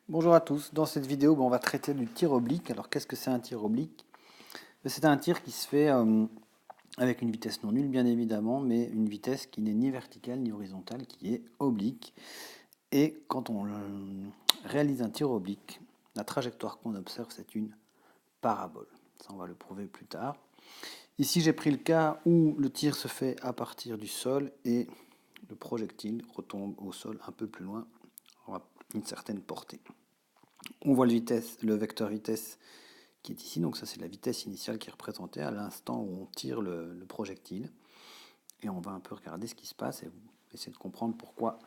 Bonjour à tous, dans cette vidéo on va traiter du tir oblique. Alors qu'est-ce que c'est un tir oblique? C'est un tir qui se fait avec une vitesse non nulle bien évidemment, mais une vitesse qui n'est ni verticale ni horizontale, qui est oblique. Et quand on réalise un tir oblique, la trajectoire qu'on observe c'est une parabole. Ça on va le prouver plus tard. Ici j'ai pris le cas où le tir se fait à partir du sol et le projectile retombe au sol un peu plus loin, à une certaine portée. On voit le vecteur vitesse qui est ici, donc ça c'est la vitesse initiale qui est représentée à l'instant où on tire le projectile. Et on va un peu regarder ce qui se passe et essayer de comprendre pourquoi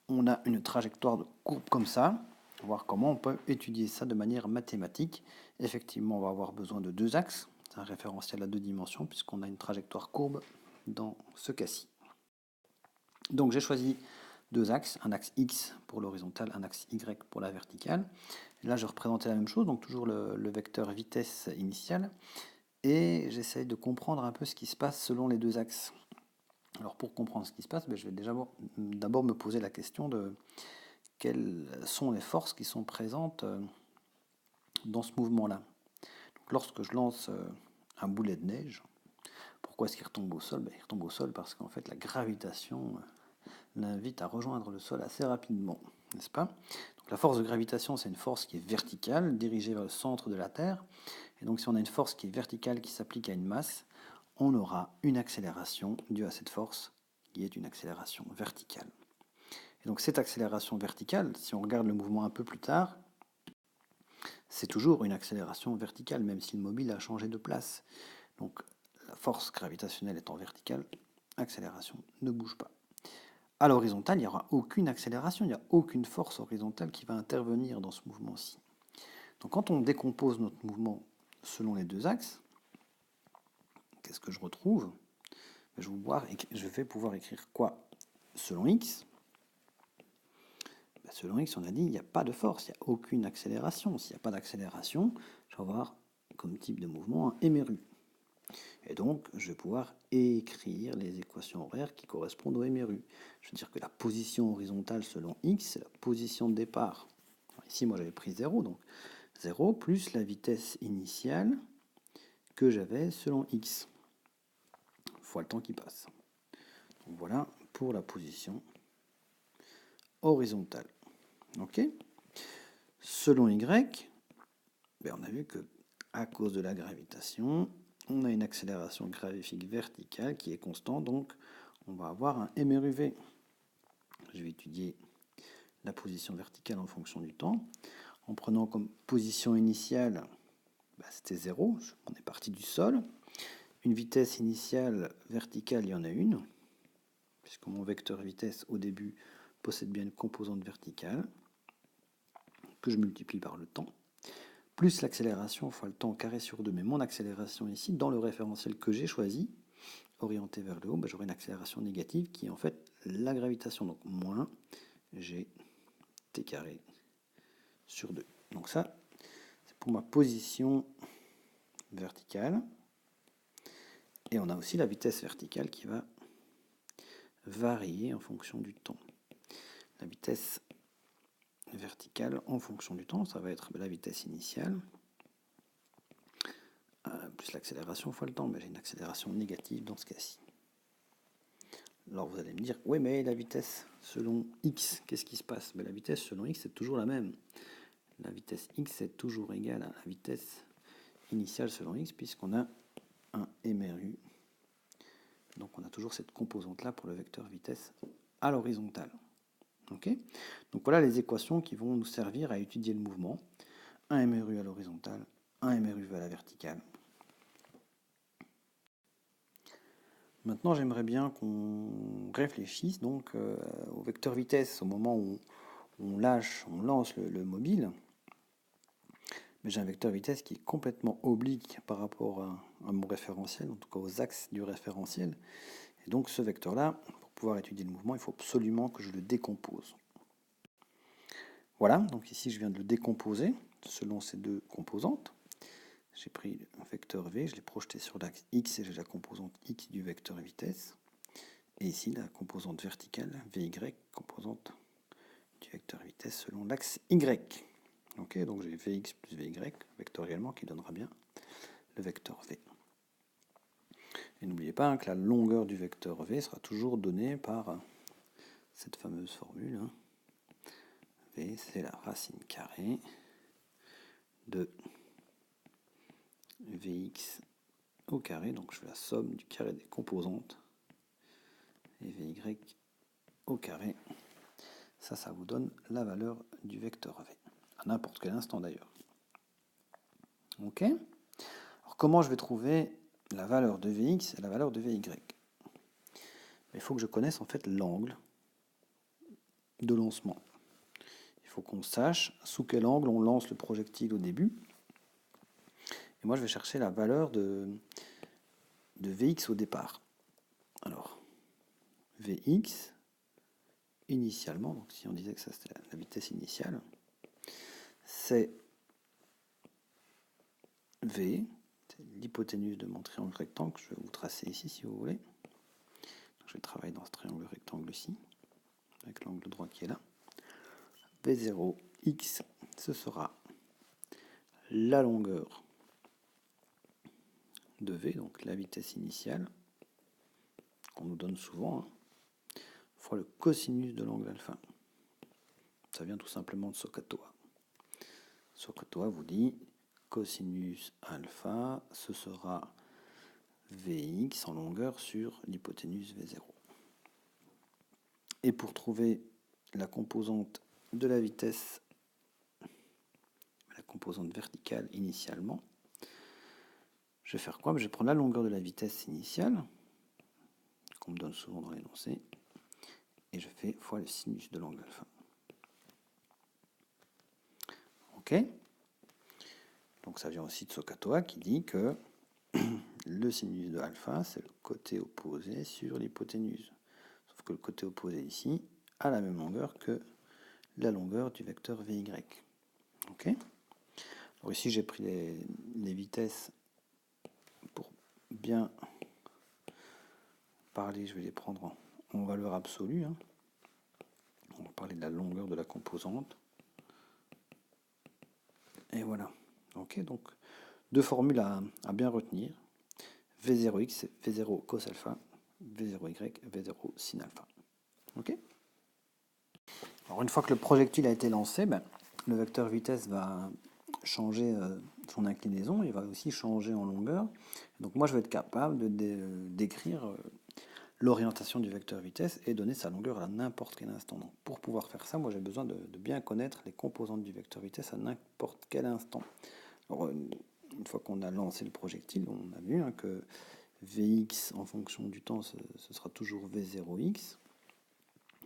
on a une trajectoire de courbe comme ça, voir comment on peut étudier ça de manière mathématique. Effectivement, on va avoir besoin de deux axes, c'est un référentiel à deux dimensions puisqu'on a une trajectoire courbe dans ce cas-ci. Donc j'ai choisi deux axes, un axe X pour l'horizontale, un axe Y pour la verticale. Et là, je représentais la même chose, donc toujours le vecteur vitesse initiale, et j'essaye de comprendre un peu ce qui se passe selon les deux axes. Alors pour comprendre ce qui se passe, je vais déjà d'abord me poser la question de quelles sont les forces qui sont présentes dans ce mouvement-là. Lorsque je lance un boulet de neige, pourquoi est-ce qu'il retombe au sol? Il retombe au sol parce qu'en fait la gravitation l'invite à rejoindre le sol assez rapidement, n'est-ce pas? Donc la force de gravitation, c'est une force qui est verticale, dirigée vers le centre de la Terre. Et donc si on a une force qui est verticale, qui s'applique à une masse, on aura une accélération due à cette force, qui est une accélération verticale. Et donc cette accélération verticale, si on regarde le mouvement un peu plus tard, c'est toujours une accélération verticale, même si le mobile a changé de place. Donc la force gravitationnelle étant verticale, l'accélération ne bouge pas. À l'horizontale, il n'y aura aucune accélération, il n'y a aucune force horizontale qui va intervenir dans ce mouvement-ci. Donc quand on décompose notre mouvement selon les deux axes, qu'est-ce que je retrouve? Je vais pouvoir écrire quoi? Selon x, selon x, on a dit il n'y a pas de force, il n'y a aucune accélération. S'il n'y a pas d'accélération, je vais avoir comme type de mouvement un émeru. Et donc, je vais pouvoir écrire les équations horaires qui correspondent au émeru. Je veux dire que la position horizontale selon x, c'est la position de départ. Alors ici, moi, j'avais pris 0, donc 0 plus la vitesse initiale que j'avais selon x, fois le temps qui passe. Donc voilà pour la position horizontale. Ok? Selon y, on a vu que à cause de la gravitation, on a une accélération gravifique verticale qui est constante, donc on va avoir un MRUV. Je vais étudier la position verticale en fonction du temps. En prenant comme position initiale, c'était 0, on est parti du sol. Une vitesse initiale verticale, il y en a une, puisque mon vecteur vitesse au début possède bien une composante verticale, que je multiplie par le temps, plus l'accélération fois le temps carré sur 2. Mais mon accélération ici, dans le référentiel que j'ai choisi, orienté vers le haut, j'aurai une accélération négative qui est en fait la gravitation, donc moins g t carré sur 2. Donc ça, c'est pour ma position verticale. Et on a aussi la vitesse verticale qui va varier en fonction du temps. La vitesse verticale en fonction du temps, ça va être la vitesse initiale, plus l'accélération fois le temps. J'ai une accélération négative dans ce cas-ci. Alors vous allez me dire, oui mais la vitesse selon x, qu'est-ce qui se passe? La vitesse selon x c'est toujours la même. La vitesse x est toujours égale à la vitesse initiale selon x, puisqu'on a un MRU. Donc on a toujours cette composante-là pour le vecteur vitesse à l'horizontale. Okay, donc voilà les équations qui vont nous servir à étudier le mouvement. Un MRU à l'horizontale, un MRU à la verticale. Maintenant, j'aimerais bien qu'on réfléchisse donc au vecteur vitesse au moment où on lance le mobile. Mais j'ai un vecteur vitesse qui est complètement oblique par rapport à mon référentiel, en tout cas aux axes du référentiel. Et donc ce vecteur-là, pour pouvoir étudier le mouvement, il faut absolument que je le décompose. Voilà, donc ici je viens de le décomposer selon ces deux composantes. J'ai pris un vecteur v, je l'ai projeté sur l'axe x et j'ai la composante x du vecteur vitesse. Et ici la composante verticale, vy, composante du vecteur vitesse selon l'axe Y. Ok, donc j'ai Vx plus Vy, vectoriellement, qui donnera bien le vecteur V. Et n'oubliez pas que la longueur du vecteur V sera toujours donnée par cette fameuse formule. V, c'est la racine carrée de Vx au carré. Donc je fais la somme du carré des composantes. Et Vy au carré. Ça vous donne la valeur du vecteur V. À n'importe quel instant d'ailleurs. Ok ? Alors comment je vais trouver la valeur de Vx et la valeur de Vy? Il faut que je connaisse en fait l'angle de lancement. Il faut qu'on sache sous quel angle on lance le projectile au début. Et moi, je vais chercher la valeur de Vx au départ. Alors, Vx, initialement, donc si on disait que ça c'était la vitesse initiale, c'est V, c'est l'hypoténuse de mon triangle rectangle, que je vais vous tracer ici si vous voulez. Donc, je vais travailler dans ce triangle rectangle-ci, avec l'angle droit qui est là. V0x, ce sera la longueur de V, donc la vitesse initiale, qu'on nous donne souvent, fois le cosinus de l'angle alpha. Ça vient tout simplement de SOHCAHTOA. SOHCAHTOA vous dit cosinus alpha, ce sera Vx en longueur sur l'hypoténuse V0. Et pour trouver la composante de la vitesse, la composante verticale initialement, je vais faire quoi? Je vais prendre la longueur de la vitesse initiale, qu'on me donne souvent dans l'énoncé, et je fais fois le sinus de l'angle alpha. Ok? Donc ça vient aussi de SOHCAHTOA qui dit que le sinus de alpha, c'est le côté opposé sur l'hypoténuse. Sauf que le côté opposé ici a la même longueur que la longueur du vecteur Vy. Ok? Alors ici, j'ai pris les vitesses pour bien parler. Je vais les prendre en valeur absolue. On va parler de la longueur de la composante. Et voilà. Ok, donc deux formules à bien retenir. V0x, c'est V0 cos alpha, V0y, V0 sin alpha. Ok? Alors une fois que le projectile a été lancé, le vecteur vitesse va changer son inclinaison, il va aussi changer en longueur. Donc moi je vais être capable de décrire l'orientation du vecteur vitesse et donner sa longueur à n'importe quel instant. Donc pour pouvoir faire ça, moi j'ai besoin de bien connaître les composantes du vecteur vitesse à n'importe quel instant. Alors, une fois qu'on a lancé le projectile, on a vu que Vx en fonction du temps, ce sera toujours V0x.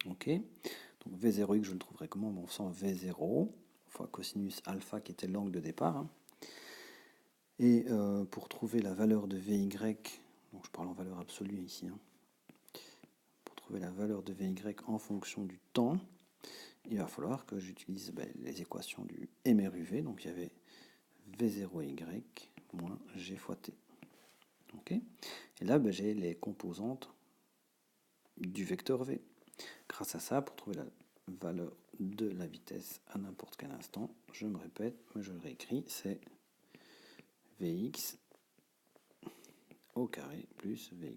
Ok. Donc V0x, je le trouverai comment? En faisant V0 fois cosinus alpha qui était l'angle de départ. Et pour trouver la valeur de Vy, donc je parle en valeur absolue ici, pour trouver la valeur de Vy en fonction du temps, il va falloir que j'utilise les équations du MRUV. Donc il y avait V0y moins G fois T. Okay. Et là, j'ai les composantes du vecteur V. Grâce à ça, pour trouver la valeur de la vitesse à n'importe quel instant, je me répète, mais je le réécris, c'est Vx au carré plus Vy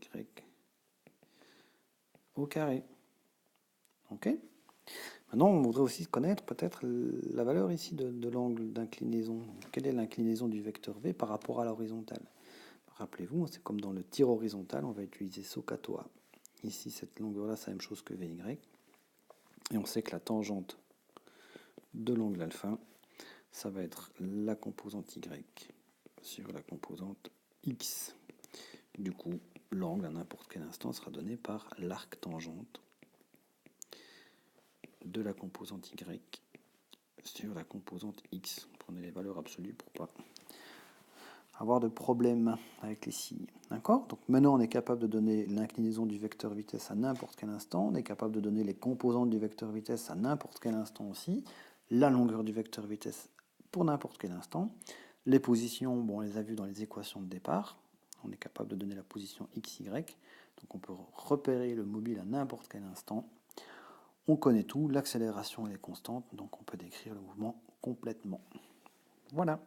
au carré. Ok? Maintenant, on voudrait aussi connaître peut-être la valeur ici de l'angle d'inclinaison. Quelle est l'inclinaison du vecteur V par rapport à l'horizontale? Rappelez-vous, c'est comme dans le tir horizontal, on va utiliser SOHCAHTOA. Ici, cette longueur-là, c'est la même chose que Vy. Et on sait que la tangente de l'angle alpha, ça va être la composante Y sur la composante X. Du coup, l'angle à n'importe quel instant sera donné par l'arc tangente de la composante Y sur la composante X. Prenez les valeurs absolues pour pas avoir de problème avec les signes. D'accord? Donc maintenant, on est capable de donner l'inclinaison du vecteur vitesse à n'importe quel instant. On est capable de donner les composantes du vecteur vitesse à n'importe quel instant aussi. La longueur du vecteur vitesse pour n'importe quel instant. Les positions, on les a vues dans les équations de départ. On est capable de donner la position x, y. Donc on peut repérer le mobile à n'importe quel instant. on connaît tout, l'accélération elle est constante, donc on peut décrire le mouvement complètement. Voilà.